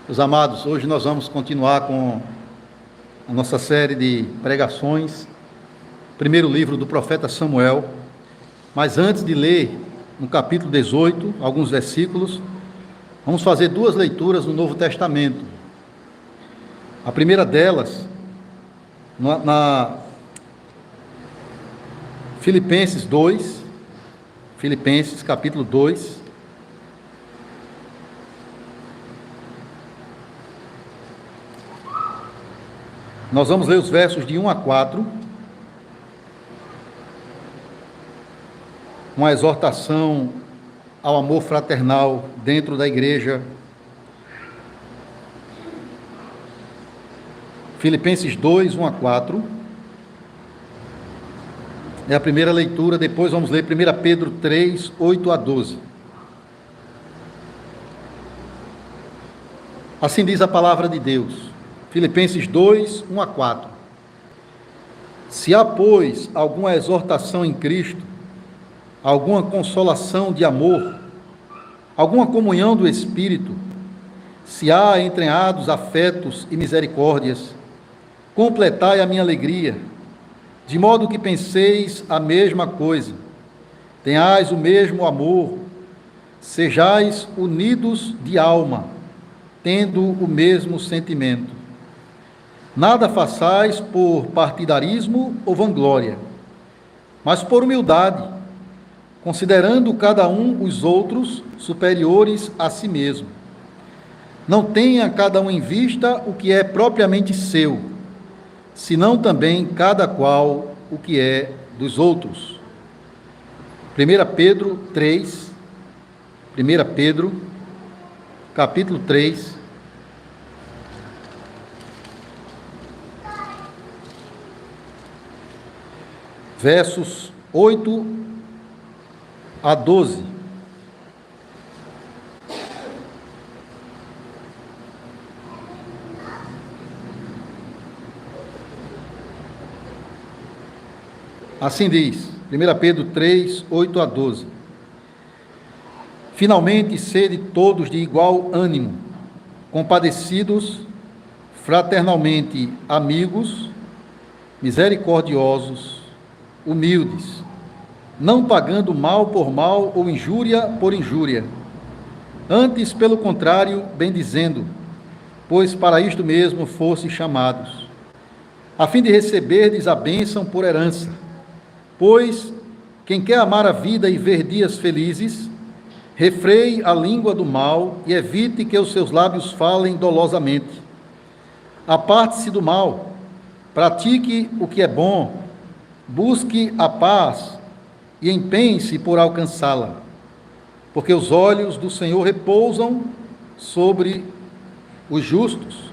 Meus amados, hoje nós vamos continuar com a nossa série de pregações, primeiro livro do profeta Samuel. Mas antes de ler no capítulo 18, alguns versículos, vamos fazer duas leituras no Novo Testamento. A primeira delas, na Filipenses 2, Filipenses capítulo 2, nós vamos ler os versos de 1 a 4, uma exortação ao amor fraternal dentro da igreja. Filipenses 2, 1 a 4, é a primeira leitura. Depois vamos ler 1 Pedro 3, 8 a 12. Assim diz a palavra de Deus. Filipenses 2, 1 a 4. Se há, pois, alguma exortação em Cristo, alguma consolação de amor, alguma comunhão do Espírito, se há entranhados afetos e misericórdias, completai a minha alegria, de modo que penseis a mesma coisa, tenhais o mesmo amor, sejais unidos de alma, tendo o mesmo sentimento. Nada façais por partidarismo ou vanglória, mas por humildade, considerando cada um os outros superiores a si mesmo. Não tenha cada um em vista o que é propriamente seu, senão também cada qual o que é dos outros. 1 Pedro 3, 1 Pedro, capítulo 3, versos 8 a 12. Assim diz, 1 Pedro 3, 8 a 12. Finalmente, sede todos de igual ânimo, compadecidos, fraternalmente amigos, misericordiosos, humildes, não pagando mal por mal ou injúria por injúria, antes, pelo contrário, bendizendo, pois para isto mesmo fostes chamados, a fim de receberdes a bênção por herança. Pois quem quer amar a vida e ver dias felizes, refreie a língua do mal e evite que os seus lábios falem dolosamente. Aparte-se do mal, pratique o que é bom, busque a paz e empenhe-se por alcançá-la, porque os olhos do Senhor repousam sobre os justos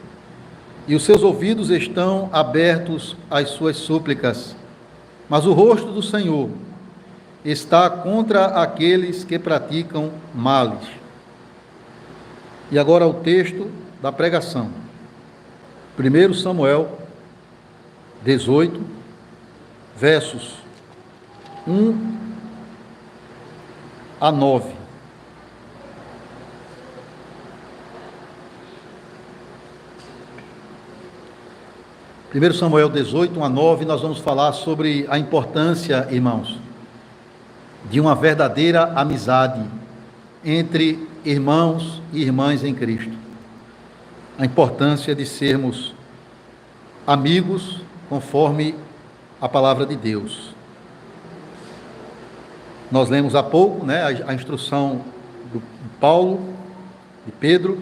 e os seus ouvidos estão abertos às suas súplicas, mas o rosto do Senhor está contra aqueles que praticam males. E agora o texto da pregação. 1 Samuel 18, versos 1 a 9. Primeiro Samuel 18, 1 a 9, nós vamos falar sobre a importância, irmãos, de uma verdadeira amizade entre irmãos e irmãs em Cristo. A importância de sermos amigos conforme a palavra de Deus. Nós lemos há pouco, a instrução de Paulo, de Pedro,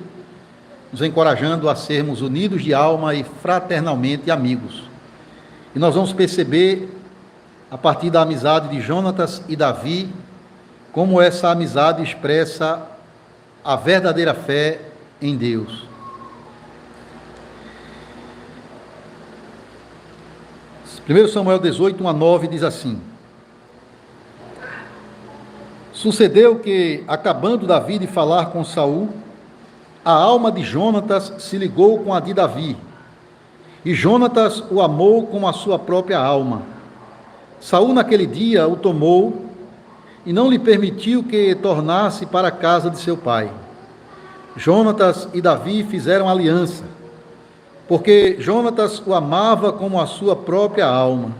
nos encorajando a sermos unidos de alma e fraternalmente amigos. E nós vamos perceber, a partir da amizade de Jonatas e Davi, como essa amizade expressa a verdadeira fé em Deus. 1 Samuel 18, 1 a 9 diz assim: Sucedeu que, acabando Davi de falar com Saul, a alma de Jonatas se ligou com a de Davi, e Jonatas o amou como a sua própria alma. Saul naquele dia o tomou e não lhe permitiu que tornasse para a casa de seu pai. Jonatas e Davi fizeram aliança, porque Jonatas o amava como a sua própria alma.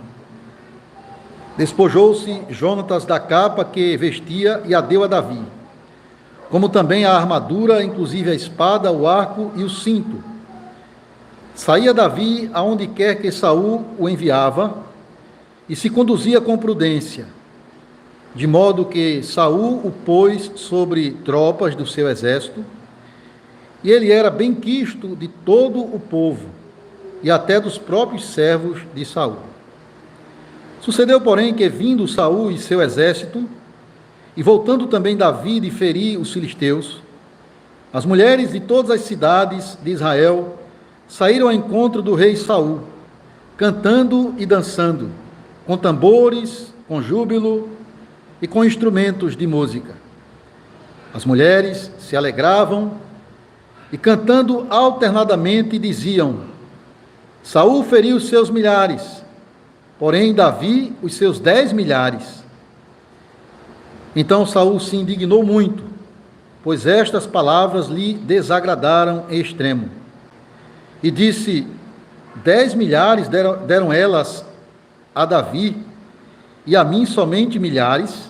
Despojou-se Jonatas da capa que vestia e a deu a Davi, como também a armadura, inclusive a espada, o arco e o cinto. Saía Davi aonde quer que Saul o enviava e se conduzia com prudência, de modo que Saul o pôs sobre tropas do seu exército, e ele era bem quisto de todo o povo e até dos próprios servos de Saul. Sucedeu, porém, que vindo Saul e seu exército, e voltando também Davi de ferir os filisteus, as mulheres de todas as cidades de Israel saíram ao encontro do rei Saul, cantando e dançando, com tambores, com júbilo e com instrumentos de música. As mulheres se alegravam e, cantando alternadamente, diziam: Saul feriu os seus milhares, porém Davi os seus 10 milhares. Então Saul se indignou muito, pois estas palavras lhe desagradaram em extremo. E disse: 10 milhares deram elas a Davi, e a mim somente milhares.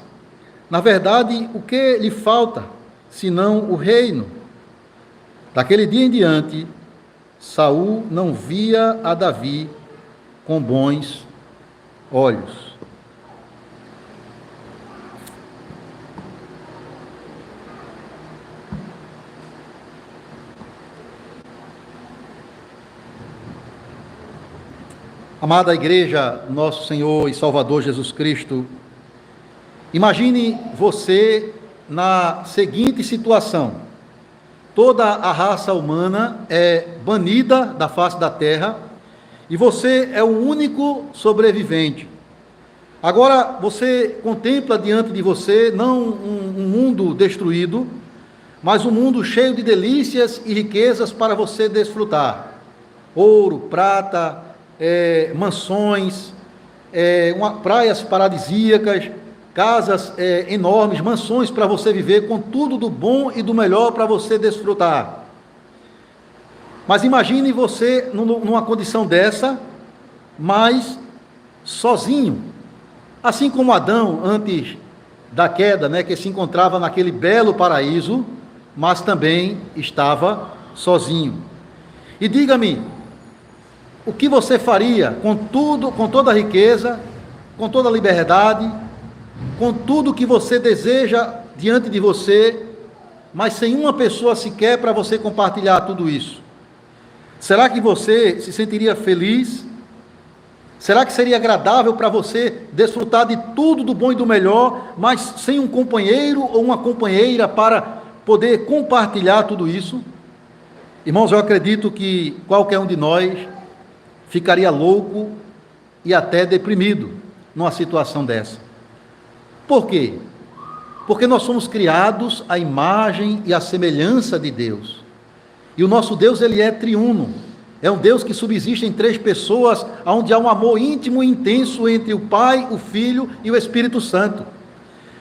Na verdade, o que lhe falta, senão o reino? Daquele dia em diante, Saul não via a Davi com bons olhos. Amada Igreja, nosso Senhor e Salvador Jesus Cristo, imagine você na seguinte situação: toda a raça humana é banida da face da terra e você é o único sobrevivente. Agora você contempla diante de você não um mundo destruído, mas um mundo cheio de delícias e riquezas para você desfrutar: ouro, prata, mansões, praias paradisíacas, casas enormes, mansões para você viver, com tudo do bom e do melhor para você desfrutar. Mas imagine você numa condição dessa, mas sozinho, assim como Adão antes da queda, que se encontrava naquele belo paraíso, mas também estava sozinho. E diga-me, o que você faria com tudo, com toda a riqueza, com toda a liberdade, com tudo que você deseja diante de você, mas sem uma pessoa sequer para você compartilhar tudo isso? Será que você se sentiria feliz? Será que seria agradável para você desfrutar de tudo do bom e do melhor, mas sem um companheiro ou uma companheira para poder compartilhar tudo isso? Irmãos, eu acredito que qualquer um de nós ficaria louco e até deprimido numa situação dessa. Por quê? Porque nós somos criados à imagem e à semelhança de Deus. E o nosso Deus, ele é triuno. É um Deus que subsiste em 3 pessoas, onde há um amor íntimo e intenso entre o Pai, o Filho e o Espírito Santo.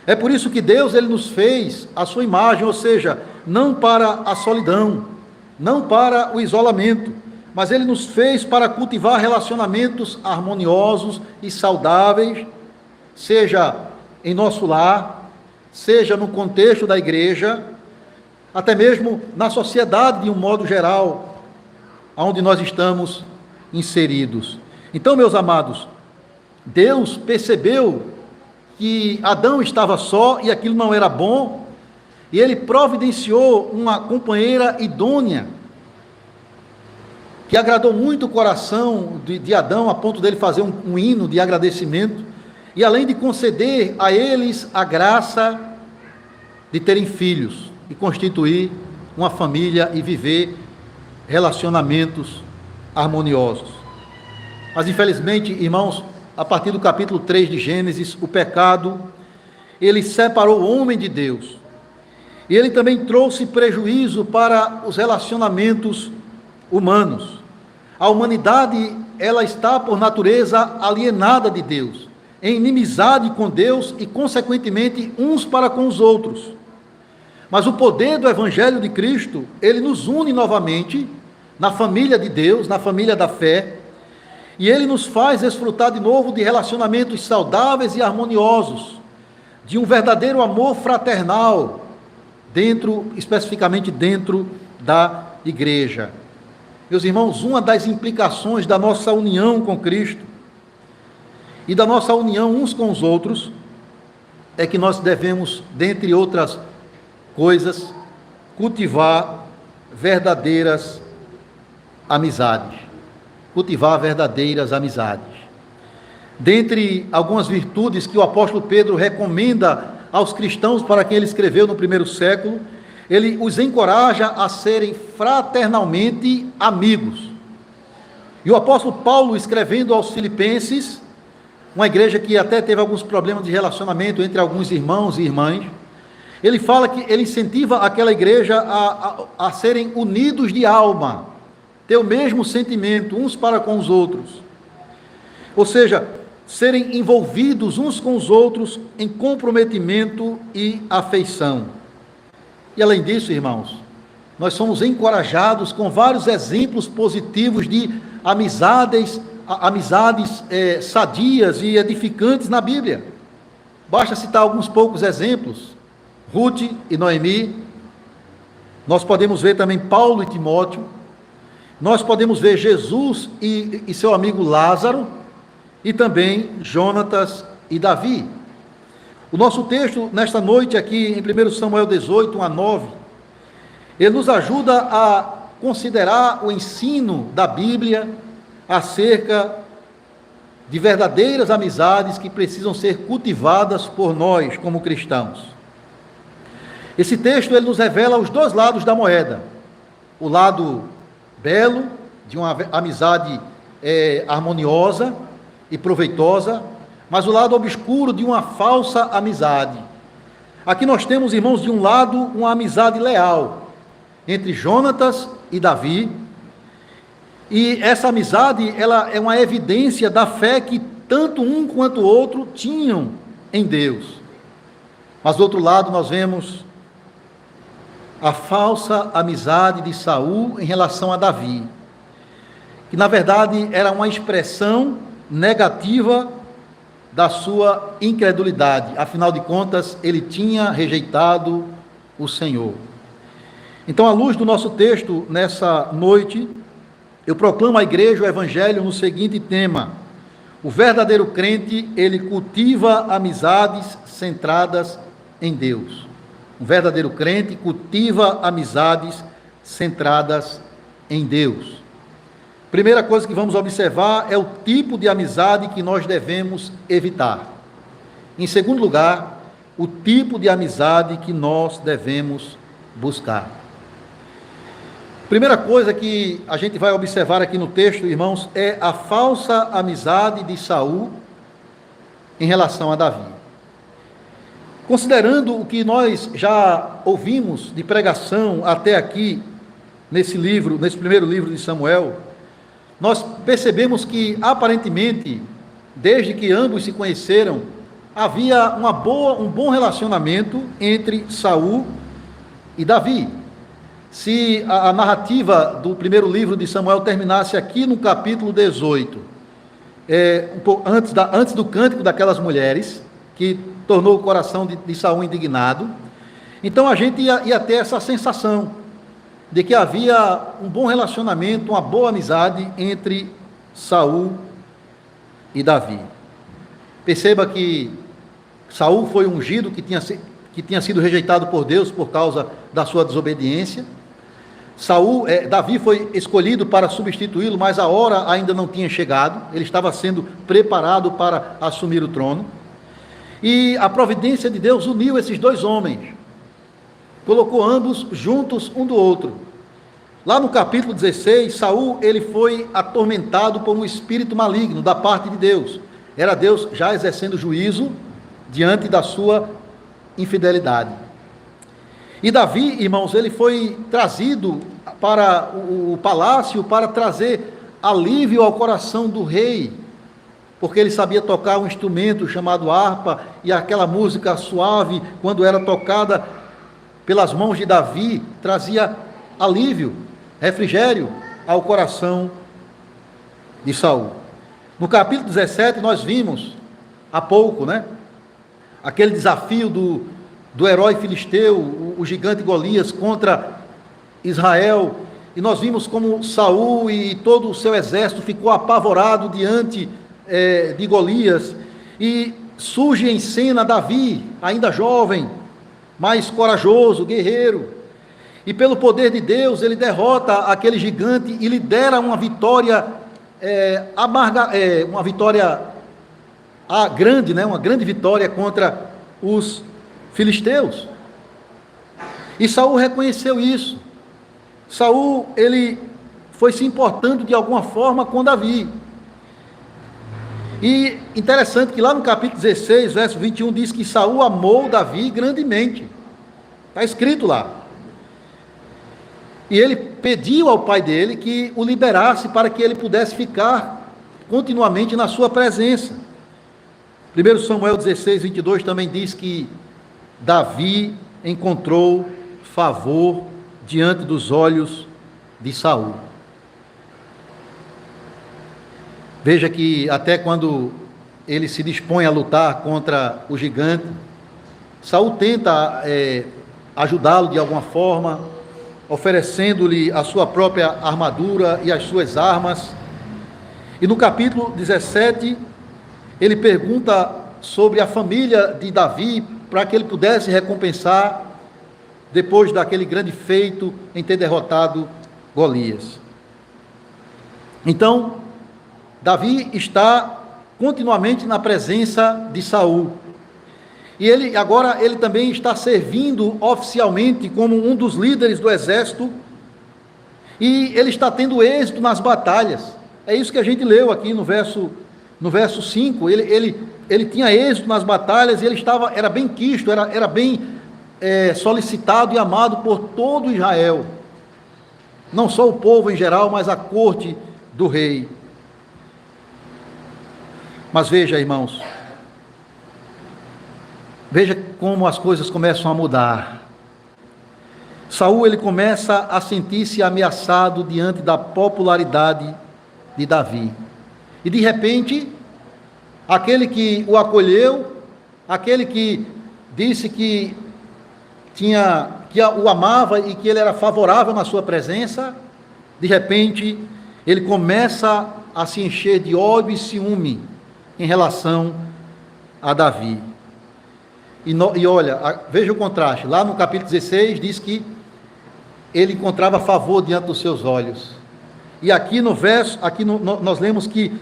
É por isso que Deus, ele nos fez à sua imagem, ou seja, não para a solidão, não para o isolamento, mas ele nos fez para cultivar relacionamentos harmoniosos e saudáveis, seja em nosso lar, seja no contexto da igreja, até mesmo na sociedade de um modo geral, onde nós estamos inseridos. Então, meus amados, Deus percebeu que Adão estava só e aquilo não era bom, e ele providenciou uma companheira idônea, que agradou muito o coração de Adão, a ponto dele fazer um hino de agradecimento, e além de conceder a eles a graça de terem filhos, e constituir uma família e viver relacionamentos harmoniosos. Mas infelizmente, irmãos, a partir do capítulo 3 de Gênesis, o pecado, ele separou o homem de Deus, e ele também trouxe prejuízo para os relacionamentos humanos. A humanidade, ela está por natureza alienada de Deus, em inimizade com Deus e consequentemente uns para com os outros. Mas o poder do Evangelho de Cristo, ele nos une novamente na família de Deus, na família da fé, e ele nos faz desfrutar de novo de relacionamentos saudáveis e harmoniosos, de um verdadeiro amor fraternal, especificamente dentro da igreja. Meus irmãos, uma das implicações da nossa união com Cristo e da nossa união uns com os outros é que nós devemos, dentre outras coisas, cultivar verdadeiras amizades. Cultivar verdadeiras amizades. Dentre algumas virtudes que o apóstolo Pedro recomenda aos cristãos para quem ele escreveu no primeiro século, ele os encoraja a serem fraternalmente amigos. E o apóstolo Paulo, escrevendo aos Filipenses, uma igreja que até teve alguns problemas de relacionamento entre alguns irmãos e irmãs, ele fala que ele incentiva aquela igreja a serem unidos de alma, ter o mesmo sentimento uns para com os outros. Ou seja, serem envolvidos uns com os outros em comprometimento e afeição. E além disso, irmãos, nós somos encorajados com vários exemplos positivos de amizades sadias e edificantes na Bíblia. Basta citar alguns poucos exemplos: Ruth e Noemi. Nós podemos ver também Paulo e Timóteo. Nós podemos ver Jesus e seu amigo Lázaro, e também Jonatas e Davi. O nosso texto nesta noite aqui em 1 Samuel 18, 1 a 9, ele nos ajuda a considerar o ensino da Bíblia acerca de verdadeiras amizades que precisam ser cultivadas por nós como cristãos. Esse texto ele nos revela os dois lados da moeda: o lado belo de uma amizade harmoniosa e proveitosa, mas o lado obscuro de uma falsa amizade. Aqui nós temos, irmãos, de um lado uma amizade leal entre Jonatas e Davi, e essa amizade ela é uma evidência da fé que tanto um quanto o outro tinham em Deus. Mas do outro lado nós vemos a falsa amizade de Saul em relação a Davi, que na verdade era uma expressão negativa da sua incredulidade. Afinal de contas, ele tinha rejeitado o Senhor. Então, à luz do nosso texto, nessa noite, eu proclamo à igreja o Evangelho no seguinte tema: o verdadeiro crente, ele cultiva amizades centradas em Deus. Um verdadeiro crente cultiva amizades centradas em Deus. Primeira coisa que vamos observar é o tipo de amizade que nós devemos evitar. Em segundo lugar, o tipo de amizade que nós devemos buscar. Primeira coisa que a gente vai observar aqui no texto, irmãos, é a falsa amizade de Saul em relação a Davi. Considerando o que nós já ouvimos de pregação até aqui, nesse primeiro livro de Samuel, nós percebemos que, aparentemente, desde que ambos se conheceram, havia um bom relacionamento entre Saul e Davi. Se a narrativa do primeiro livro de Samuel terminasse aqui no capítulo 18, antes do cântico daquelas mulheres, que tornou o coração de Saul indignado, então a gente ia ter essa sensação de que havia um bom relacionamento, uma boa amizade entre Saul e Davi. Perceba que Saul foi ungido, que tinha sido rejeitado por Deus por causa da sua desobediência. Davi foi escolhido para substituí-lo, mas a hora ainda não tinha chegado, ele estava sendo preparado para assumir o trono. E a providência de Deus uniu esses dois homens, colocou ambos juntos um do outro. Lá no capítulo 16, Saul ele foi atormentado por um espírito maligno da parte de Deus. Era Deus já exercendo juízo diante da sua infidelidade. E Davi, irmãos, ele foi trazido para o palácio para trazer alívio ao coração do rei, porque ele sabia tocar um instrumento chamado harpa, e aquela música suave, quando era tocada, pelas mãos de Davi, trazia alívio, refrigério ao coração de Saul. No capítulo 17, nós vimos há pouco, aquele desafio do herói filisteu, o gigante Golias, contra Israel, e nós vimos como Saul e todo o seu exército ficou apavorado diante de Golias, e surge em cena Davi, ainda jovem, mais corajoso, guerreiro, e pelo poder de Deus ele derrota aquele gigante e lhe dera uma vitória uma vitória grande, uma grande vitória contra os filisteus. E Saul reconheceu isso. Saul, ele foi se importando de alguma forma com Davi. E interessante que lá no capítulo 16, verso 21, diz que Saul amou Davi grandemente. Está escrito lá. E ele pediu ao pai dele que o liberasse para que ele pudesse ficar continuamente na sua presença. 1 Samuel 16, 22 também diz que Davi encontrou favor diante dos olhos de Saul. Veja que até quando ele se dispõe a lutar contra o gigante, Saul tenta ajudá-lo de alguma forma, oferecendo-lhe a sua própria armadura e as suas armas. E no capítulo 17, ele pergunta sobre a família de Davi, para que ele pudesse recompensar, depois daquele grande feito em ter derrotado Golias. Então, Davi está continuamente na presença de Saul. E ele também está servindo oficialmente como um dos líderes do exército, e ele está tendo êxito nas batalhas. É isso que a gente leu aqui no verso 5, ele tinha êxito nas batalhas, e ele era bem quisto, era bem solicitado e amado por todo Israel, não só o povo em geral, mas a corte do rei. Mas veja, irmãos, veja como as coisas começam a mudar. Saul, ele começa a sentir-se ameaçado diante da popularidade de Davi, e de repente, aquele que o acolheu, aquele que disse que o amava e que ele era favorável na sua presença, de repente, ele começa a se encher de ódio e ciúme em relação a Davi. E olha, veja o contraste, lá no capítulo 16 diz que ele encontrava favor diante dos seus olhos, e aqui nós lemos que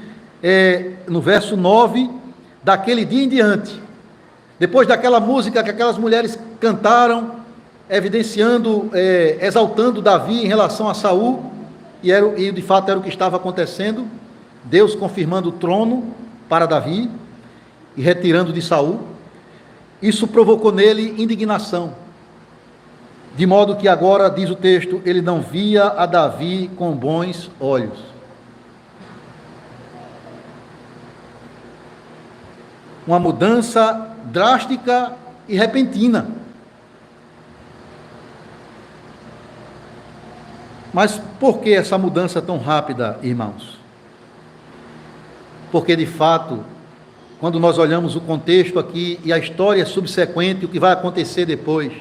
no verso 9, daquele dia em diante, depois daquela música que aquelas mulheres cantaram, evidenciando, exaltando Davi em relação a Saul, e de fato era o que estava acontecendo, Deus confirmando o trono para Davi e retirando de Saul. Isso provocou nele indignação, de modo que agora, diz o texto, ele não via a Davi com bons olhos. Uma mudança drástica e repentina. Mas por que essa mudança tão rápida, irmãos? Porque, de fato, quando nós olhamos o contexto aqui e a história subsequente, o que vai acontecer depois,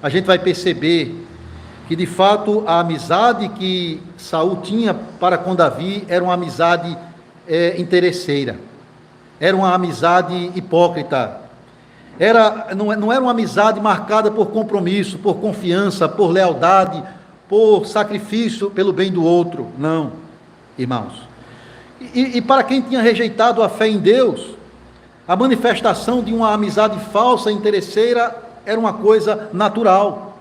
a gente vai perceber que, de fato, a amizade que Saul tinha para com Davi era uma amizade interesseira, era uma amizade hipócrita, não era uma amizade marcada por compromisso, por confiança, por lealdade, por sacrifício pelo bem do outro. Não, irmãos. E para quem tinha rejeitado a fé em Deus, a manifestação de uma amizade falsa, interesseira, era uma coisa natural.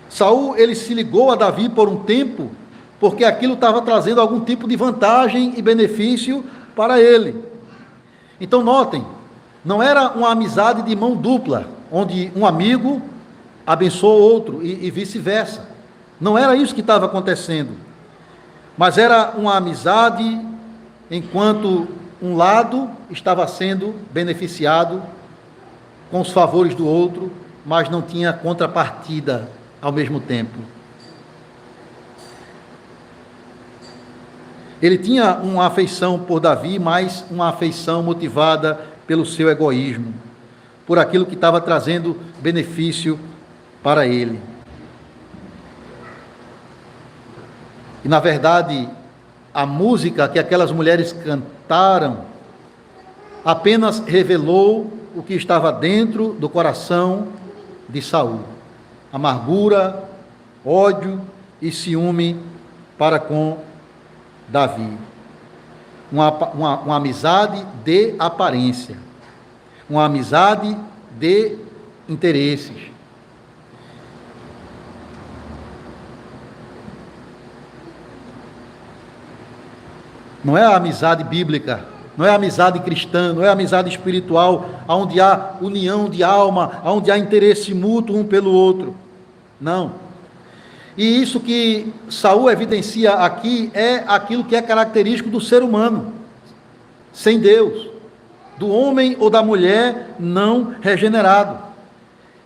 Saul, ele se ligou a Davi por um tempo, porque aquilo estava trazendo algum tipo de vantagem e benefício para ele. Então notem, não era uma amizade de mão dupla, onde um amigo abençoa o outro e vice-versa. Não era isso que estava acontecendo, mas era uma amizade enquanto um lado estava sendo beneficiado com os favores do outro, mas não tinha contrapartida ao mesmo tempo. Ele tinha uma afeição por Davi, mas uma afeição motivada pelo seu egoísmo, por aquilo que estava trazendo benefício para ele. E, na verdade, a música que aquelas mulheres cantaram apenas revelou o que estava dentro do coração de Saul: amargura, ódio e ciúme para com Davi. Uma amizade de aparência, uma amizade de interesses. Não é a amizade bíblica, não é a amizade cristã, não é a amizade espiritual, onde há união de alma, onde há interesse mútuo um pelo outro. Não. E isso que Saul evidencia aqui é aquilo que é característico do ser humano, sem Deus, do homem ou da mulher não regenerado.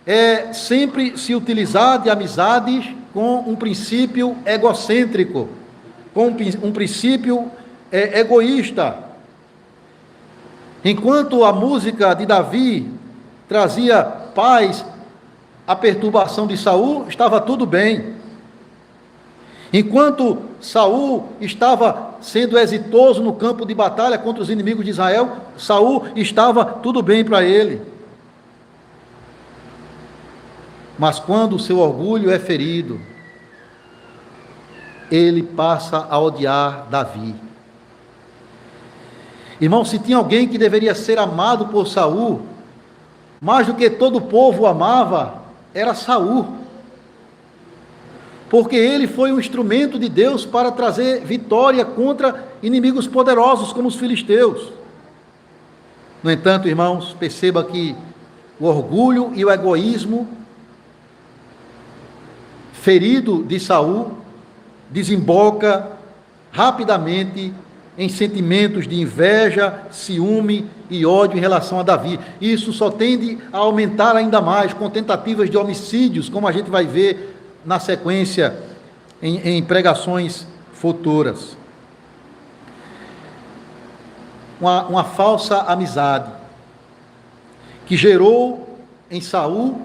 É sempre se utilizar de amizades com um princípio egocêntrico, com um princípio egoísta. Enquanto a música de Davi trazia paz à perturbação de Saul, estava tudo bem. Enquanto Saul estava sendo exitoso no campo de batalha contra os inimigos de Israel, Saul estava tudo bem para ele. Mas quando o seu orgulho é ferido, ele passa a odiar Davi. Irmão, se tinha alguém que deveria ser amado por Saul, mais do que todo o povo o amava, era Saul. Porque ele foi um instrumento de Deus para trazer vitória contra inimigos poderosos como os filisteus. No entanto, irmãos, perceba que o orgulho e o egoísmo ferido de Saul desemboca rapidamente em sentimentos de inveja, ciúme e ódio em relação a Davi. Isso só tende a aumentar ainda mais com tentativas de homicídios, como a gente vai ver na sequência em pregações futuras. Uma falsa amizade que gerou em Saul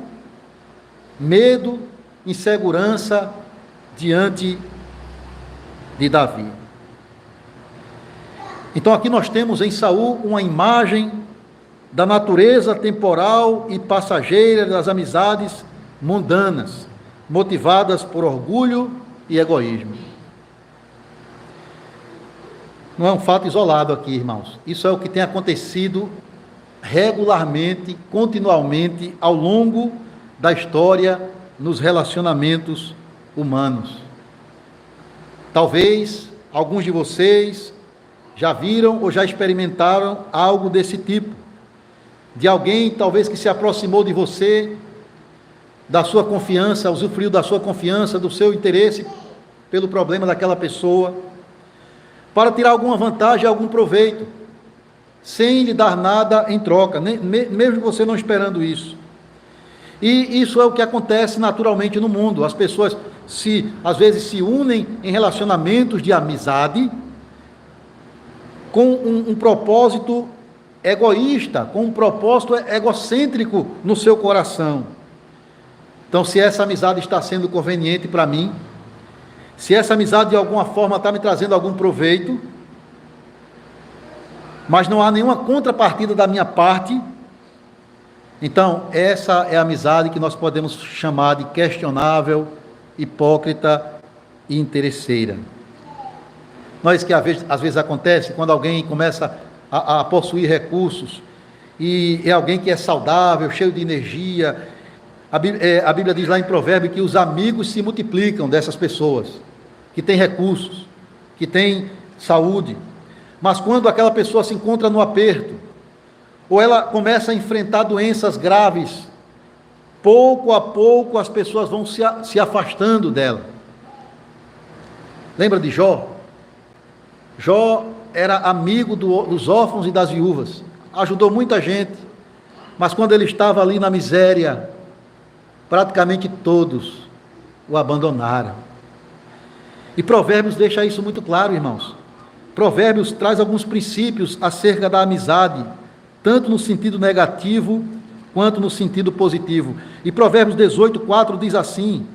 medo, insegurança diante de Davi. Então aqui nós temos em Saul uma imagem da natureza temporal e passageira das amizades mundanas, motivadas por orgulho e egoísmo. Não é um fato isolado aqui, irmãos. Isso é o que tem acontecido regularmente, continuamente, ao longo da história nos relacionamentos humanos. Talvez alguns de vocês já viram ou já experimentaram algo desse tipo, de alguém talvez que se aproximou de você, da sua confiança, usufruiu da sua confiança, do seu interesse pelo problema daquela pessoa, para tirar alguma vantagem, algum proveito, sem lhe dar nada em troca, mesmo você não esperando isso. E isso é o que acontece naturalmente no mundo. As pessoas às vezes se unem em relacionamentos de amizade com um propósito egoísta, com um propósito egocêntrico no seu coração. Então, se essa amizade está sendo conveniente para mim, se essa amizade de alguma forma está me trazendo algum proveito, mas não há nenhuma contrapartida da minha parte, então essa é a amizade que nós podemos chamar de questionável, hipócrita e interesseira. Não é isso que às vezes acontece quando alguém começa a possuir recursos e é alguém que é saudável, cheio de energia. A Bíblia diz lá em Provérbios que os amigos se multiplicam dessas pessoas, que têm recursos, que têm saúde. Mas quando aquela pessoa se encontra no aperto, ou ela começa a enfrentar doenças graves, pouco a pouco as pessoas vão se afastando dela. Lembra de Jó? Jó era amigo dos órfãos e das viúvas, ajudou muita gente, mas quando ele estava ali na miséria, praticamente todos o abandonaram. E Provérbios deixa isso muito claro, irmãos. Provérbios traz alguns princípios acerca da amizade, tanto no sentido negativo quanto no sentido positivo. E Provérbios 18:4 diz assim: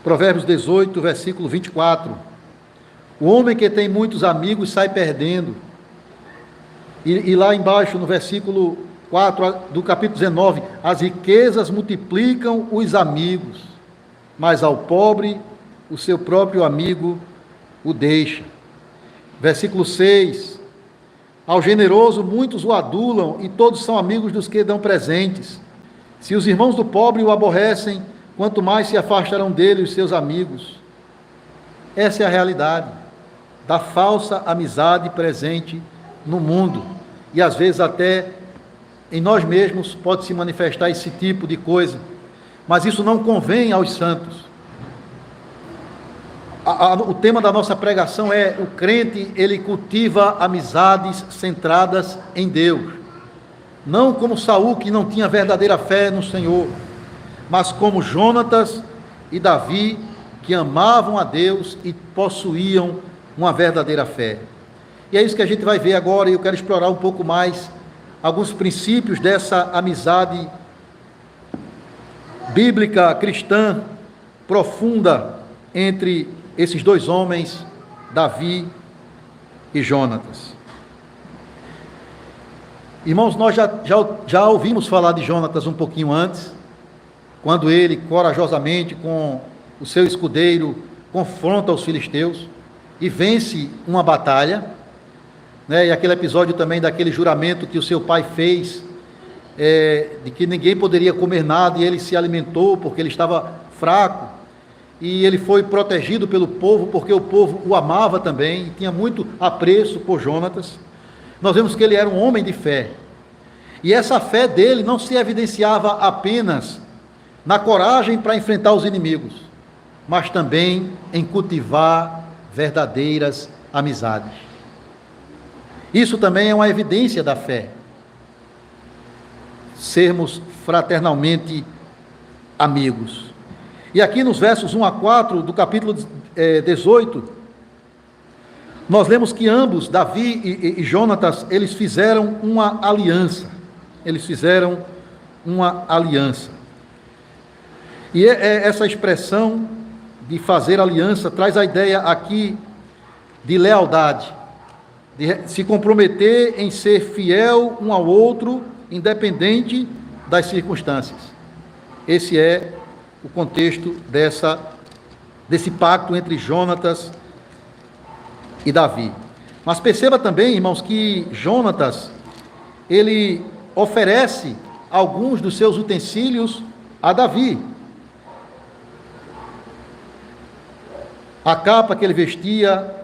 Provérbios 18, versículo 24: o homem que tem muitos amigos sai perdendo. E lá embaixo, no versículo 4 do capítulo 19: as riquezas multiplicam os amigos, mas ao pobre o seu próprio amigo o deixa. Versículo 6: ao generoso muitos o adulam, e todos são amigos dos que dão presentes. Se os irmãos do pobre o aborrecem, quanto mais se afastarão dele os seus amigos. Essa é a realidade da falsa amizade presente no mundo, e às vezes até em nós mesmos pode se manifestar esse tipo de coisa, mas isso não convém aos santos. O tema da nossa pregação é: o crente, ele cultiva amizades centradas em Deus, não como Saul, que não tinha verdadeira fé no Senhor, mas como Jonatas e Davi, que amavam a Deus e possuíam uma verdadeira fé. E é isso que a gente vai ver agora, e eu quero explorar um pouco mais alguns princípios dessa amizade bíblica, cristã, profunda, entre esses dois homens, Davi e Jonatas. Irmãos, nós já ouvimos falar de Jonatas um pouquinho antes, quando ele corajosamente, com o seu escudeiro, confronta os filisteus e vence uma batalha, né? E aquele episódio também daquele juramento que o seu pai fez, de que ninguém poderia comer nada, e ele se alimentou porque ele estava fraco, e ele foi protegido pelo povo, porque o povo o amava também, e tinha muito apreço por Jonatas. Nós vemos que ele era um homem de fé, e essa fé dele não se evidenciava apenas na coragem para enfrentar os inimigos, mas também em cultivar verdadeiras amizades. Isso também é uma evidência da fé, sermos fraternalmente amigos. E aqui nos versos 1 a 4 do capítulo 18, nós lemos que ambos, Davi e Jonatas, eles fizeram uma aliança. Eles fizeram uma aliança. E essa expressão de fazer aliança traz a ideia aqui de lealdade, de se comprometer em ser fiel um ao outro, independente das circunstâncias. Esse é o contexto desse pacto entre Jonatas e Davi. Mas perceba também, irmãos, que Jonatas, ele oferece alguns dos seus utensílios a Davi. A capa que ele vestia,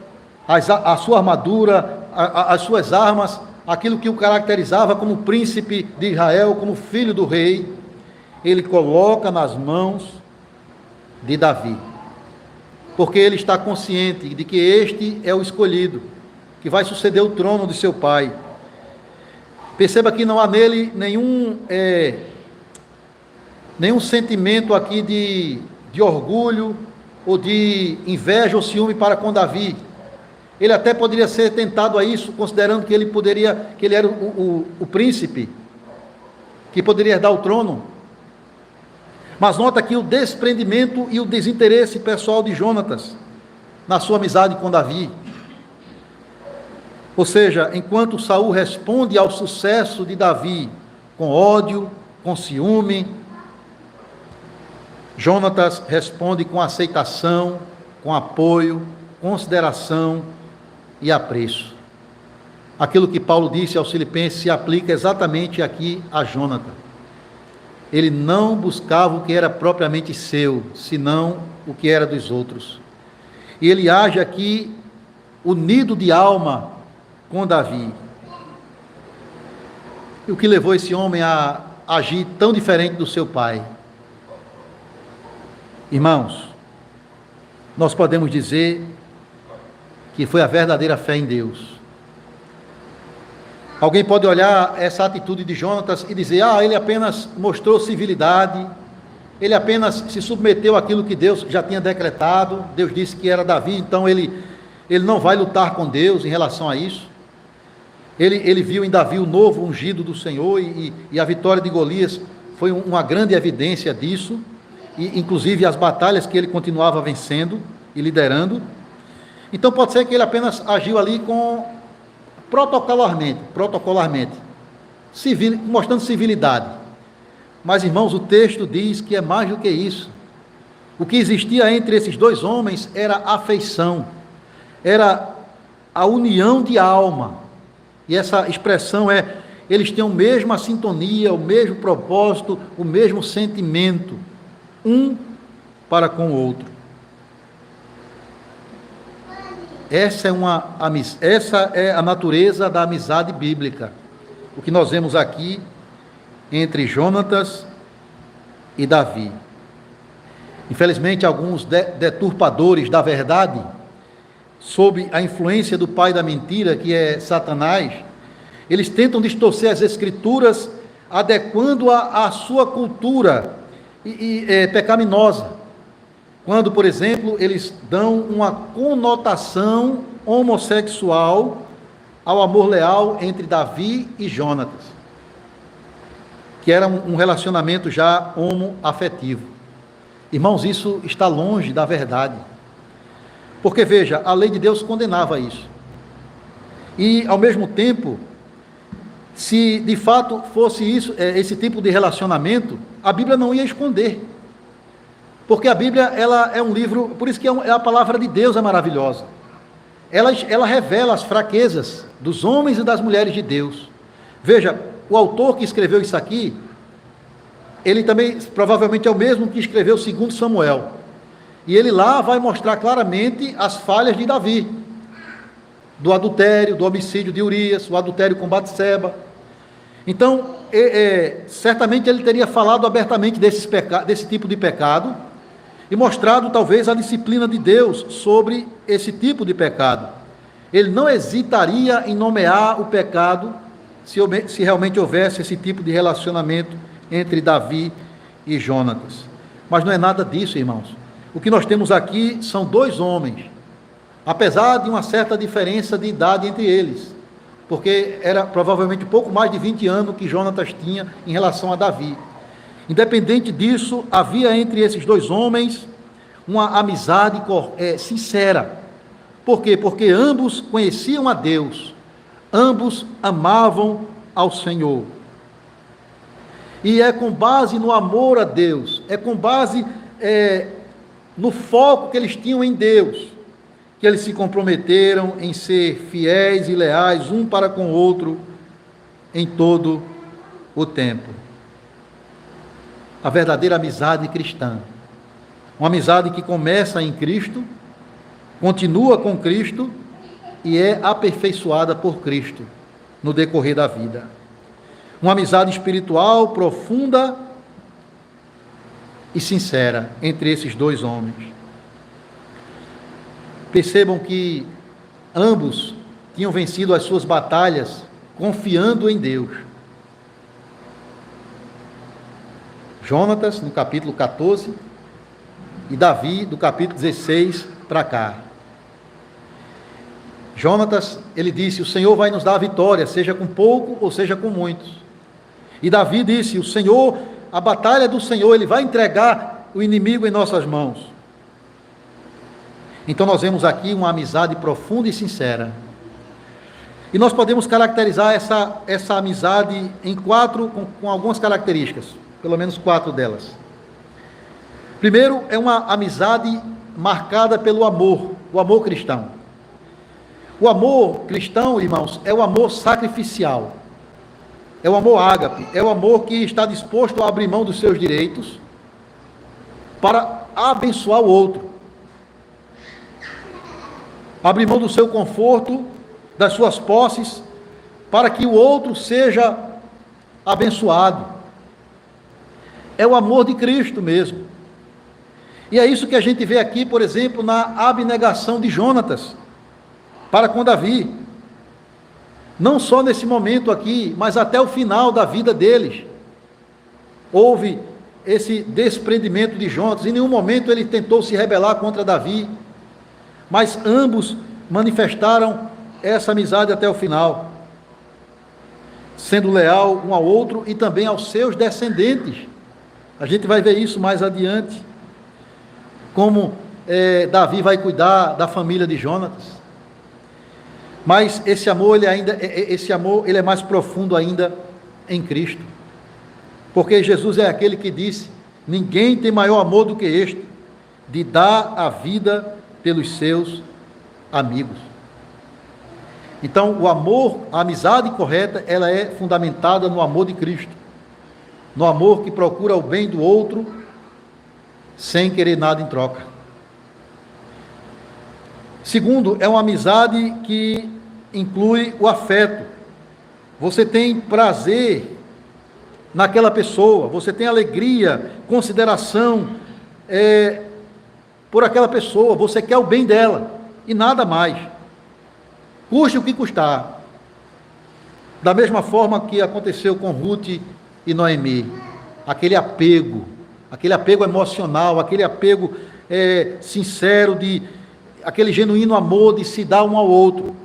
a sua armadura, as suas armas, aquilo que o caracterizava como príncipe de Israel, como filho do rei, ele coloca nas mãos de Davi, porque ele está consciente de que este é o escolhido, que vai suceder o trono de seu pai. Perceba que não há nele nenhum sentimento aqui de orgulho, ou de inveja ou ciúme para com Davi. Ele até poderia ser tentado a isso, considerando que ele era o príncipe, que poderia herdar o trono. Mas nota aqui o desprendimento e o desinteresse pessoal de Jonatas na sua amizade com Davi. Ou seja, enquanto Saul responde ao sucesso de Davi com ódio, com ciúme, Jonatas responde com aceitação, com apoio, consideração e apreço. Aquilo que Paulo disse aos Filipenses se aplica exatamente aqui a Jonatas. Ele não buscava o que era propriamente seu, senão o que era dos outros. E ele age aqui unido de alma com Davi. E o que levou esse homem a agir tão diferente do seu pai? Irmãos, nós podemos dizer que foi a verdadeira fé em Deus. Alguém pode olhar essa atitude de Jonatas e dizer, ele apenas mostrou civilidade, ele apenas se submeteu àquilo que Deus já tinha decretado, Deus disse que era Davi, então ele não vai lutar com Deus em relação a isso. Ele viu em Davi o novo ungido do Senhor e a vitória de Golias foi uma grande evidência disso, e inclusive as batalhas que ele continuava vencendo e liderando. Então pode ser que ele apenas agiu ali protocolarmente, mostrando civilidade. Mas, irmãos, o texto diz que é mais do que isso. O que existia entre esses dois homens era afeição, era a união de alma. E essa expressão eles tinham a mesma sintonia, o mesmo propósito, o mesmo sentimento, um para com o outro. Essa é a natureza da amizade bíblica. O que nós vemos aqui entre Jonatas e Davi. Infelizmente, alguns deturpadores da verdade, sob a influência do pai da mentira, que é Satanás, eles tentam distorcer as Escrituras, adequando-a à sua cultura pecaminosa. Quando, por exemplo, eles dão uma conotação homossexual ao amor leal entre Davi e Jonatas, que era um relacionamento já homoafetivo. Irmãos, isso está longe da verdade. Porque, veja, a lei de Deus condenava isso. E, ao mesmo tempo, se de fato fosse isso, esse tipo de relacionamento, a Bíblia não ia esconder. Porque a Bíblia, ela é um livro, por isso que a palavra de Deus é maravilhosa. Ela revela as fraquezas dos homens e das mulheres de Deus. Veja, o autor que escreveu isso aqui, ele também provavelmente é o mesmo que escreveu 2 Samuel. E ele lá vai mostrar claramente as falhas de Davi, do adultério, do homicídio de Urias, o adultério com Batseba. Então, certamente ele teria falado abertamente desse tipo de pecado e mostrado talvez a disciplina de Deus sobre esse tipo de pecado. Ele não hesitaria em nomear o pecado se realmente houvesse esse tipo de relacionamento entre Davi e Jonatas. Mas não é nada disso, irmãos. O que nós temos aqui são dois homens, apesar de uma certa diferença de idade entre eles, porque era provavelmente pouco mais de 20 anos que Jonatas tinha em relação a Davi. Independente disso, havia entre esses dois homens uma amizade sincera. Por quê? Porque ambos conheciam a Deus, ambos amavam ao Senhor. E é com base no amor a Deus, é com base no foco que eles tinham em Deus, que eles se comprometeram em ser fiéis e leais um para com o outro em todo o tempo. A verdadeira amizade cristã, uma amizade que começa em Cristo, continua com Cristo e é aperfeiçoada por Cristo no decorrer da vida. Uma amizade espiritual profunda e sincera entre esses dois homens. Percebam que ambos tinham vencido as suas batalhas confiando em Deus. Jonatas, no capítulo 14, e Davi, do capítulo 16 para cá. Jonatas, ele disse: o Senhor vai nos dar a vitória, seja com pouco ou seja com muitos. E Davi disse: o Senhor, a batalha do Senhor, Ele vai entregar o inimigo em nossas mãos. Então nós vemos aqui uma amizade profunda e sincera. E nós podemos caracterizar essa amizade com algumas características, pelo menos 4 delas. Primeiro, é uma amizade marcada pelo amor, o amor cristão. O amor cristão, irmãos, é o amor sacrificial. É o amor ágape, é o amor que está disposto a abrir mão dos seus direitos para abençoar o outro. Abrir mão do seu conforto, das suas posses, para que o outro seja abençoado. É o amor de Cristo mesmo. E é isso que a gente vê aqui, por exemplo, na abnegação de Jonatas para com Davi. não só nesse momento aqui, mas até o final da vida deles. Houve esse desprendimento de Jonatas. Em nenhum momento ele tentou se rebelar contra Davi, mas ambos manifestaram essa amizade até o final, sendo leal um ao outro e também aos seus descendentes. A gente vai ver isso mais adiante, como Davi vai cuidar da família de Jonatas. Mas esse amor, ele é mais profundo ainda em Cristo, porque Jesus é aquele que disse: ninguém tem maior amor do que este, de dar a vida pelos seus amigos. Então, o amor, a amizade correta, ela é fundamentada no amor de Cristo, no amor que procura o bem do outro, sem querer nada em troca. Segundo, é uma amizade que inclui o afeto. Você tem prazer naquela pessoa, você tem alegria, consideração por aquela pessoa, você quer o bem dela e nada mais, custe o que custar. Da mesma forma que aconteceu com Ruth e Noemi, aquele apego emocional, aquele apego sincero, aquele genuíno amor de se dar um ao outro,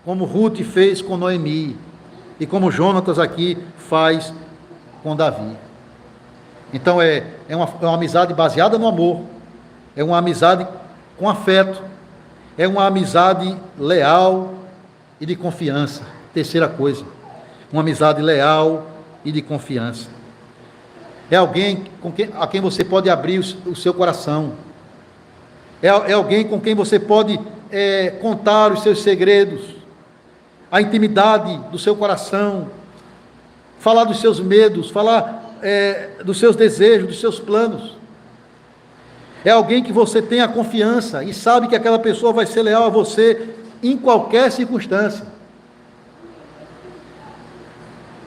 como Ruth fez com Noemi e como Jonatas aqui faz com Davi. Então é uma amizade baseada no amor, é uma amizade com afeto, é uma amizade leal e de confiança. Terceira coisa, uma amizade leal e de confiança. É alguém a quem você pode abrir o seu coração, é alguém com quem você pode contar os seus segredos, a intimidade do seu coração, falar dos seus medos, falar dos seus desejos, dos seus planos. É alguém que você tem a confiança e sabe que aquela pessoa vai ser leal a você em qualquer circunstância.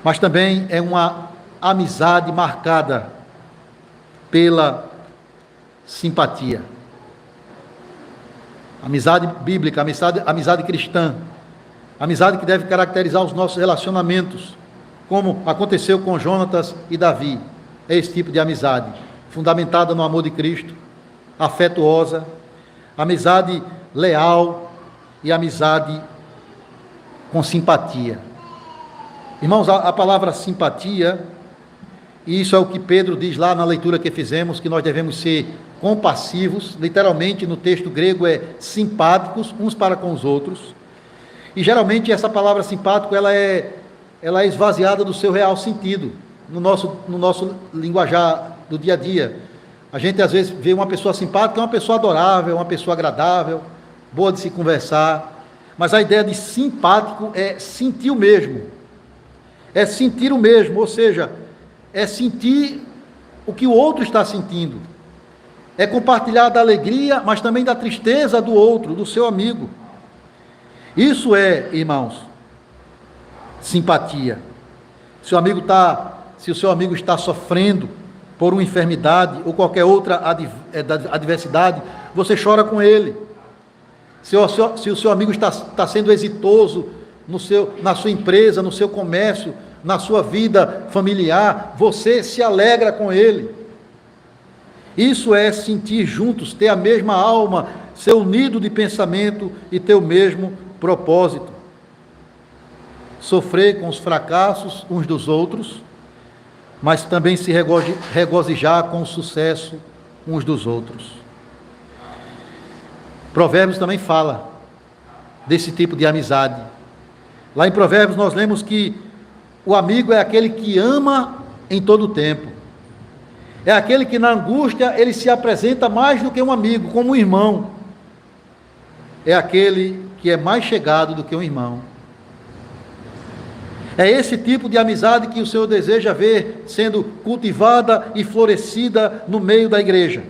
Mas também é uma amizade marcada pela simpatia. Amizade bíblica, amizade cristã, amizade que deve caracterizar os nossos relacionamentos, como aconteceu com Jonatas e Davi. É esse tipo de amizade, fundamentada no amor de Cristo, afetuosa, amizade leal e amizade com simpatia. Irmãos, a palavra simpatia, e isso é o que Pedro diz lá na leitura que fizemos, que nós devemos ser compassivos, literalmente no texto grego é simpáticos uns para com os outros, e geralmente essa palavra simpático ela é esvaziada do seu real sentido, no nosso linguajar do dia a dia. A gente às vezes vê uma pessoa simpática, é uma pessoa adorável, uma pessoa agradável, boa de se conversar, mas a ideia de simpático é sentir o mesmo, ou seja, é sentir o que o outro está sentindo, é compartilhar da alegria, mas também da tristeza do outro, do seu amigo. Isso irmãos, simpatia. Se o seu amigo está sofrendo por uma enfermidade ou qualquer outra adversidade, você chora com ele. Se o seu amigo está sendo exitoso na sua empresa, no seu comércio, na sua vida familiar, você se alegra com ele. Isso é sentir juntos, ter a mesma alma, ser unido de pensamento e ter o mesmo propósito. Sofrer com os fracassos uns dos outros, mas também se regozijar com o sucesso uns dos outros. Provérbios também fala desse tipo de amizade. Lá em Provérbios nós lemos que o amigo é aquele que ama em todo o tempo. É aquele que na angústia ele se apresenta mais do que um amigo, como um irmão. É aquele que é mais chegado do que um irmão. É esse tipo de amizade que o Senhor deseja ver sendo cultivada e florescida no meio da igreja.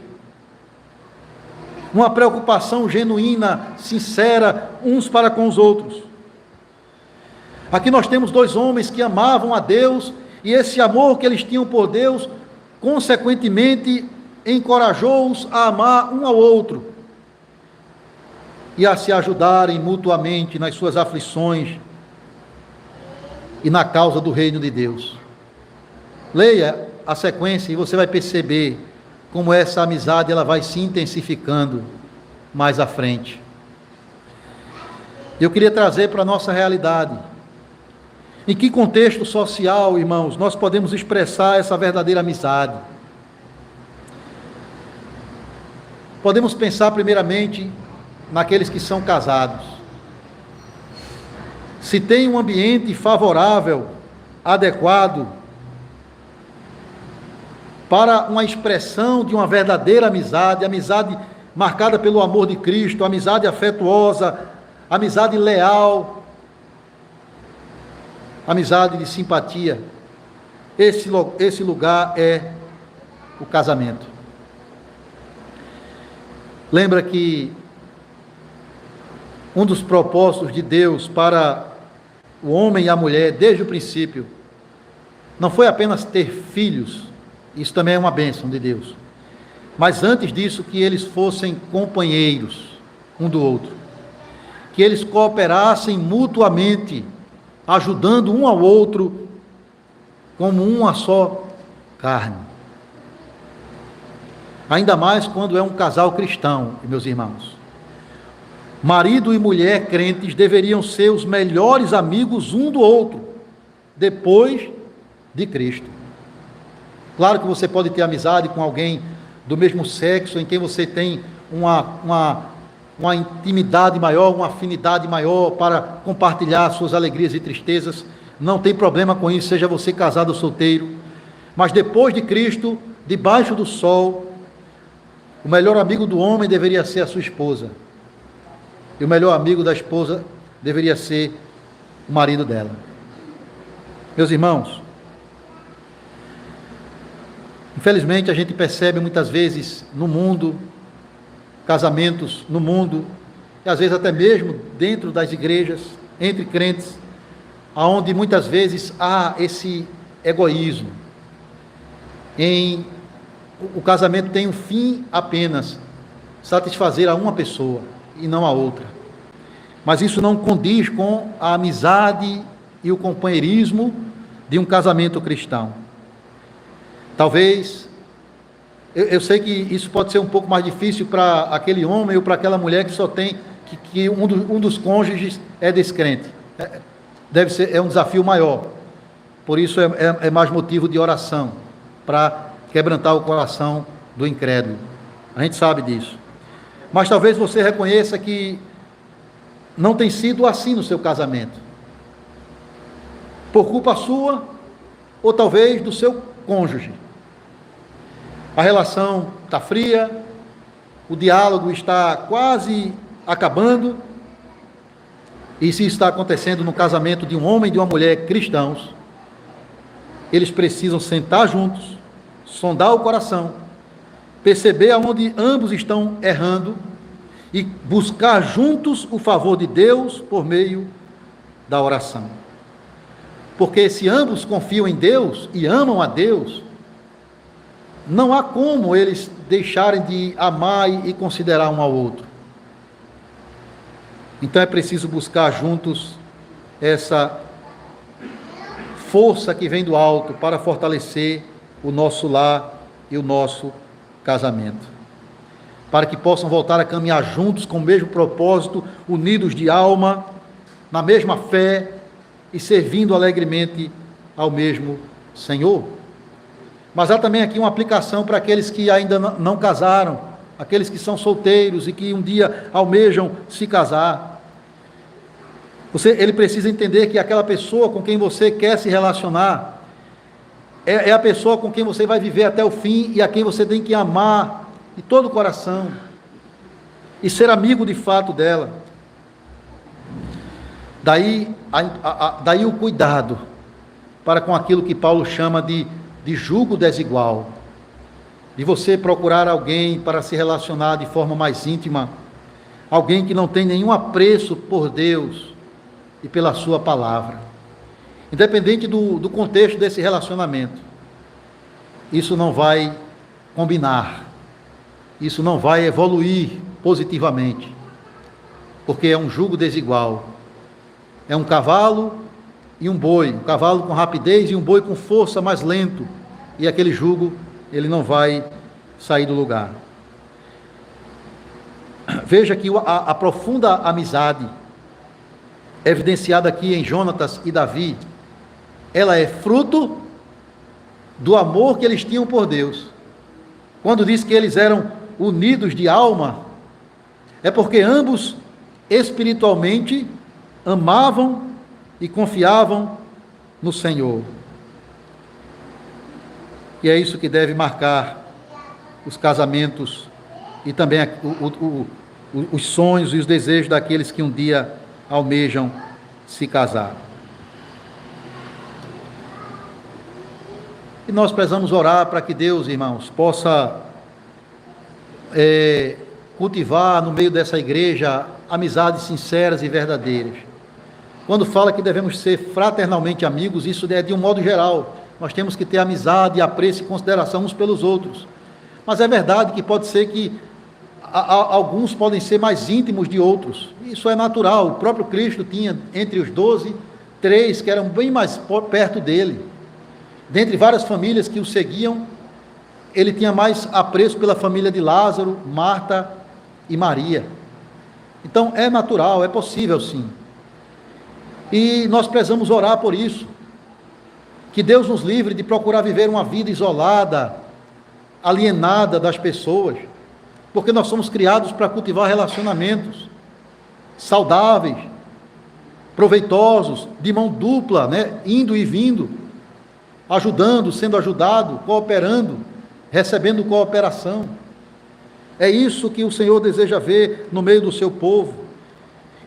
Uma preocupação genuína, sincera, uns para com os outros. Aqui nós temos dois homens que amavam a Deus, e esse amor que eles tinham por Deus, consequentemente, encorajou-os a amar um ao outro e a se ajudarem mutuamente nas suas aflições, e na causa do reino de Deus. Leia a sequência e você vai perceber como essa amizade ela vai se intensificando mais à frente. Eu queria trazer para a nossa realidade. Em que contexto social, irmãos, nós podemos expressar essa verdadeira amizade? Podemos pensar primeiramente naqueles que são casados. Se tem um ambiente favorável, adequado, para uma expressão de uma verdadeira amizade, amizade marcada pelo amor de Cristo, amizade afetuosa, amizade leal, amizade de simpatia, esse lugar é o casamento. Lembra que um dos propósitos de Deus para o homem e a mulher, desde o princípio, não foi apenas ter filhos, isso também é uma bênção de Deus, mas antes disso, que eles fossem companheiros um do outro, que eles cooperassem mutuamente, ajudando um ao outro, como uma só carne. Ainda mais quando é um casal cristão, meus irmãos. Marido e mulher crentes deveriam ser os melhores amigos um do outro, depois de Cristo. Claro que você pode ter amizade com alguém do mesmo sexo, em quem você tem uma intimidade maior, uma afinidade maior para compartilhar suas alegrias e tristezas. Não tem problema com isso, seja você casado ou solteiro. Mas depois de Cristo, debaixo do sol, o melhor amigo do homem deveria ser a sua esposa. E o melhor amigo da esposa deveria ser o marido dela. Meus irmãos, infelizmente a gente percebe muitas vezes no mundo, casamentos no mundo, e às vezes até mesmo dentro das igrejas, entre crentes, aonde muitas vezes há esse egoísmo. O casamento tem um fim apenas, satisfazer a uma pessoa e não a outra. Mas isso não condiz com a amizade e o companheirismo de um casamento cristão. Talvez, eu sei que isso pode ser um pouco mais difícil para aquele homem ou para aquela mulher que só tem, que um dos cônjuges é descrente. É um desafio maior. Por isso é mais motivo de oração, para quebrantar o coração do incrédulo. A gente sabe disso. Mas talvez você reconheça que não tem sido assim no seu casamento. Por culpa sua, ou talvez do seu cônjuge. A relação está fria, o diálogo está quase acabando, e se está acontecendo no casamento de um homem e de uma mulher cristãos, eles precisam sentar juntos, sondar o coração, perceber aonde ambos estão errando e buscar juntos o favor de Deus por meio da oração. Porque se ambos confiam em Deus e amam a Deus, não há como eles deixarem de amar e considerar um ao outro. Então é preciso buscar juntos essa força que vem do alto para fortalecer o nosso lar e o nosso casamento, para que possam voltar a caminhar juntos com o mesmo propósito, unidos de alma, na mesma fé e servindo alegremente ao mesmo Senhor. Mas há também aqui uma aplicação para aqueles que ainda não casaram, aqueles que são solteiros e que um dia almejam se casar. Ele precisa entender que aquela pessoa com quem você quer se relacionar é a pessoa com quem você vai viver até o fim e a quem você tem que amar de todo o coração e ser amigo de fato dela. Daí o cuidado para com aquilo que Paulo chama de jugo desigual, de você procurar alguém para se relacionar de forma mais íntima, alguém que não tem nenhum apreço por Deus e pela sua palavra, independente do contexto desse relacionamento. Isso não vai combinar, isso não vai evoluir positivamente, porque é um jugo desigual, é um cavalo e um boi, um cavalo com rapidez e um boi com força mais lento, e aquele jugo, ele não vai sair do lugar. Veja que a profunda amizade evidenciada aqui em Jonatas e Davi, ela é fruto do amor que eles tinham por Deus. Quando diz que eles eram unidos de alma, é porque ambos espiritualmente amavam e confiavam no Senhor. E é isso que deve marcar os casamentos e também os sonhos e os desejos daqueles que um dia almejam se casar. E nós precisamos orar para que Deus, irmãos, possa cultivar no meio dessa igreja amizades sinceras e verdadeiras. Quando fala que devemos ser fraternalmente amigos, isso é de um modo geral. Nós temos que ter amizade, apreço e consideração uns pelos outros. Mas é verdade que pode ser que alguns podem ser mais íntimos de outros. Isso é natural. O próprio Cristo tinha entre os 12, 3 que eram bem mais perto dele. Dentre várias famílias que o seguiam, ele tinha mais apreço pela família de Lázaro, Marta e Maria. Então é natural, é possível sim. E nós precisamos orar por isso. Que Deus nos livre de procurar viver uma vida isolada, alienada das pessoas, porque nós somos criados para cultivar relacionamentos saudáveis, proveitosos, de mão dupla, né? Indo e vindo, ajudando, sendo ajudado, cooperando, recebendo cooperação. É isso que o Senhor deseja ver no meio do seu povo.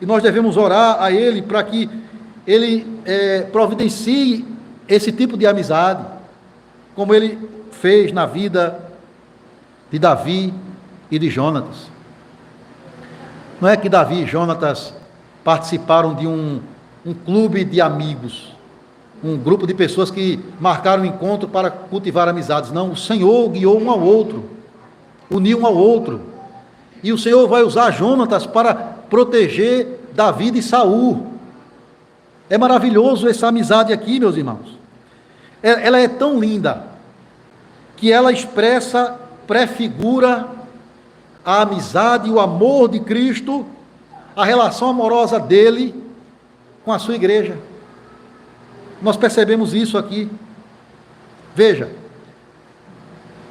E nós devemos orar a Ele para que Ele providencie esse tipo de amizade, como Ele fez na vida de Davi e de Jonatas. Não é que Davi e Jonatas participaram de um clube de amigos, um grupo de pessoas que marcaram um encontro para cultivar amizades. Não, o Senhor guiou um ao outro, uniu um ao outro. E o Senhor vai usar Jonatas para proteger Davi de Saul. É maravilhoso essa amizade aqui, meus irmãos. Ela é tão linda que ela expressa, prefigura a amizade e o amor de Cristo, a relação amorosa dele com a sua igreja. Nós percebemos isso aqui. Veja,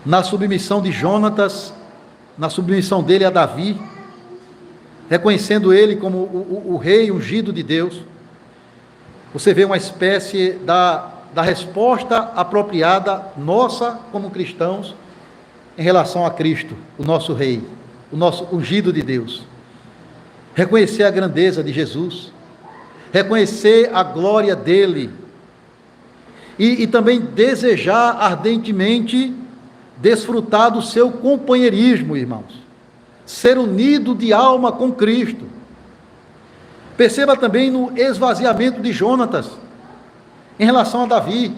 na submissão de Jonatas, na submissão dele a Davi, reconhecendo ele como o rei ungido de Deus, você vê uma espécie da resposta apropriada nossa como cristãos em relação a Cristo, o nosso rei, o nosso ungido de Deus. Reconhecer a grandeza de Jesus, reconhecer a glória dele e também desejar ardentemente desfrutar do seu companheirismo, irmãos, ser unido de alma com Cristo. Perceba também no esvaziamento de Jonatas em relação a Davi,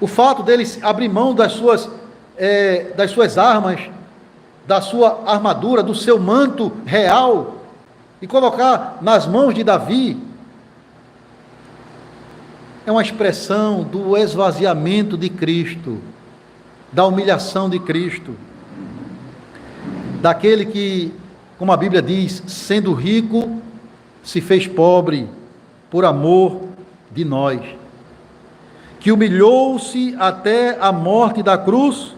o fato dele abrir mão das suas armas, da sua armadura, do seu manto real, e colocar nas mãos de Davi, é uma expressão do esvaziamento de Cristo, da humilhação de Cristo, daquele que, como a Bíblia diz, sendo rico, se fez pobre por amor de nós, que humilhou-se até a morte da cruz,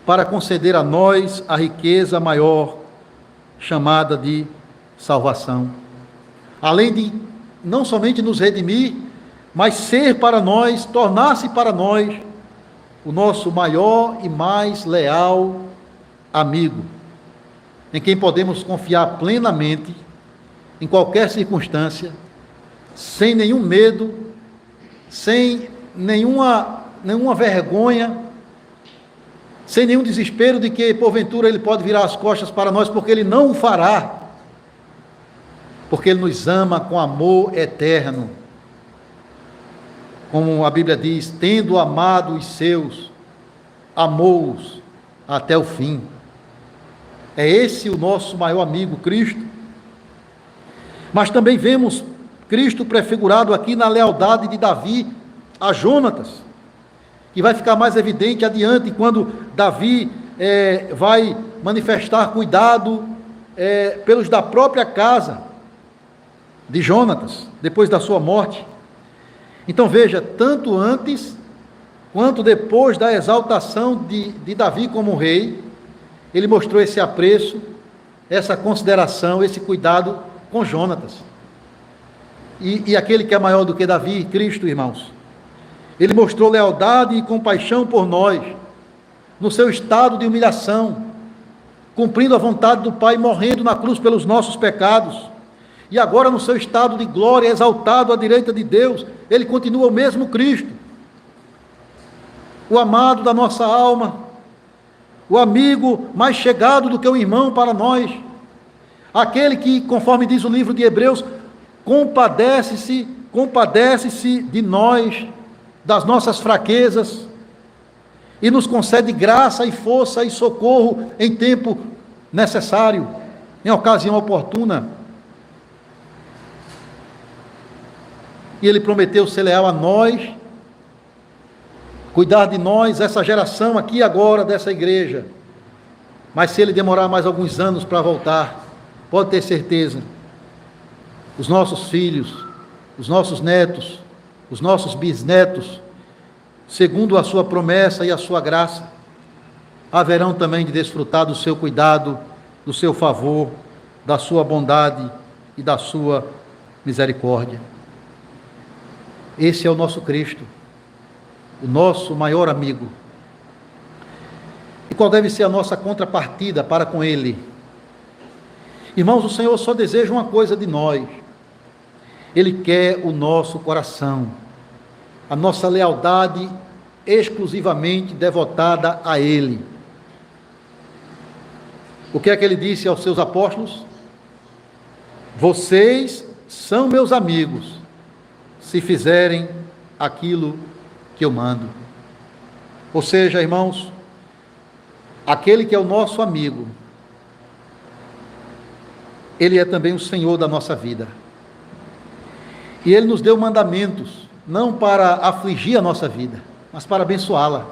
para conceder a nós a riqueza maior, chamada de salvação. Além de não somente nos redimir, mas ser para nós, tornar-se para nós, o nosso maior e mais leal amigo, em quem podemos confiar plenamente, em qualquer circunstância, sem nenhum medo, sem nenhuma vergonha, sem nenhum desespero de que, porventura, ele pode virar as costas para nós, porque ele não o fará, porque ele nos ama com amor eterno. Como a Bíblia diz, tendo amado os seus, amou-os até o fim. É esse o nosso maior amigo, Cristo. Mas também vemos Cristo prefigurado aqui na lealdade de Davi a Jonatas, que vai ficar mais evidente adiante, quando Davi vai manifestar cuidado pelos da própria casa de Jonatas, depois da sua morte. Então veja, tanto antes quanto depois da exaltação de Davi como rei, ele mostrou esse apreço, essa consideração, esse cuidado com Jonatas. E aquele que é maior do que Davi, Cristo, irmãos, ele mostrou lealdade e compaixão por nós, no seu estado de humilhação, cumprindo a vontade do Pai, morrendo na cruz pelos nossos pecados, e agora no seu estado de glória, exaltado à direita de Deus, ele continua o mesmo Cristo, o amado da nossa alma, o amigo mais chegado do que o irmão para nós, aquele que, conforme diz o livro de Hebreus, compadece-se de nós, das nossas fraquezas, e nos concede graça e força e socorro em tempo necessário, em ocasião oportuna. E ele prometeu ser leal a nós, cuidar de nós, essa geração aqui agora dessa igreja. Mas se ele demorar mais alguns anos para voltar, pode ter certeza, os nossos filhos, os nossos netos, os nossos bisnetos, segundo a sua promessa e a sua graça, haverão também de desfrutar do seu cuidado, do seu favor, da sua bondade e da sua misericórdia. Esse é o nosso Cristo, o nosso maior amigo. E qual deve ser a nossa contrapartida para com Ele? Irmãos, o Senhor só deseja uma coisa de nós. Ele quer o nosso coração, a nossa lealdade exclusivamente devotada a Ele. O que é que Ele disse aos seus apóstolos? Vocês são meus amigos, se fizerem aquilo que eu mando. Ou seja, irmãos, aquele que é o nosso amigo, Ele é também o Senhor da nossa vida. E Ele nos deu mandamentos, não para afligir a nossa vida, mas para abençoá-la.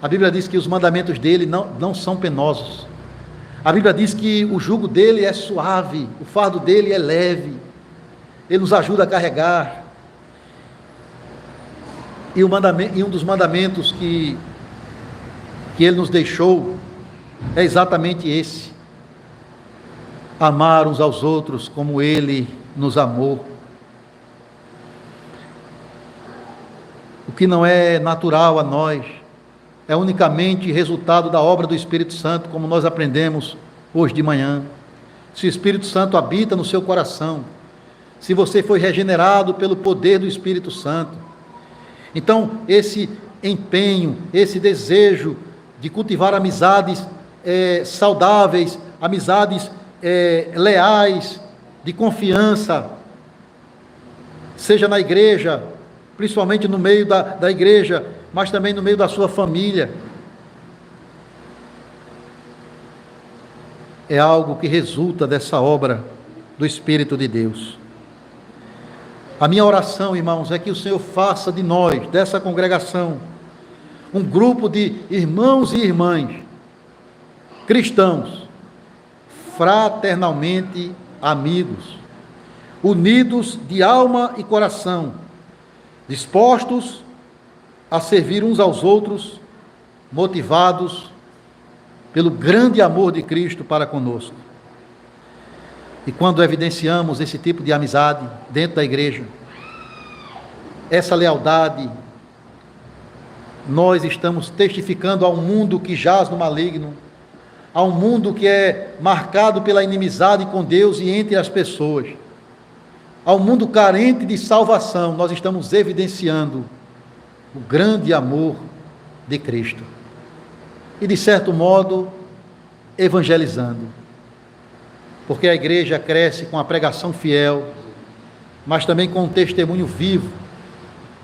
A Bíblia diz que os mandamentos dele não são penosos. A Bíblia diz que o jugo dele é suave, o fardo dele é leve. Ele nos ajuda a carregar. E um dos mandamentos que Ele nos deixou é exatamente esse: amar uns aos outros como Ele nos amou. O que não é natural a nós é unicamente resultado da obra do Espírito Santo, como nós aprendemos hoje de manhã. Se o Espírito Santo habita no seu coração, se você foi regenerado pelo poder do Espírito Santo, então esse empenho, esse desejo de cultivar amizades saudáveis, amizades leais, de confiança, seja na igreja, principalmente no meio da igreja, mas também no meio da sua família, é algo que resulta dessa obra do Espírito de Deus. A minha oração, irmãos, é que o Senhor faça de nós, dessa congregação, um grupo de irmãos e irmãs, cristãos, fraternalmente amigos, unidos de alma e coração, dispostos a servir uns aos outros, motivados pelo grande amor de Cristo para conosco. E quando evidenciamos esse tipo de amizade dentro da igreja, essa lealdade, nós estamos testificando a um mundo que jaz no maligno, a um mundo que é marcado pela inimizade com Deus e entre as pessoas, a um mundo carente de salvação. Nós estamos evidenciando o grande amor de Cristo e, de certo modo, evangelizando. Porque a igreja cresce com a pregação fiel, mas também com um testemunho vivo,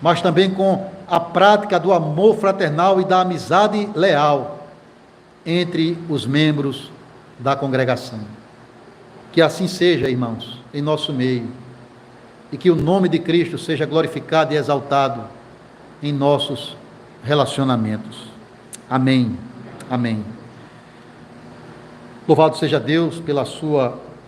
mas também com a prática do amor fraternal e da amizade leal entre os membros da congregação. Que assim seja, irmãos, em nosso meio. e que o nome de Cristo seja glorificado e exaltado em nossos relacionamentos. Amém. Amém. Louvado seja Deus pela sua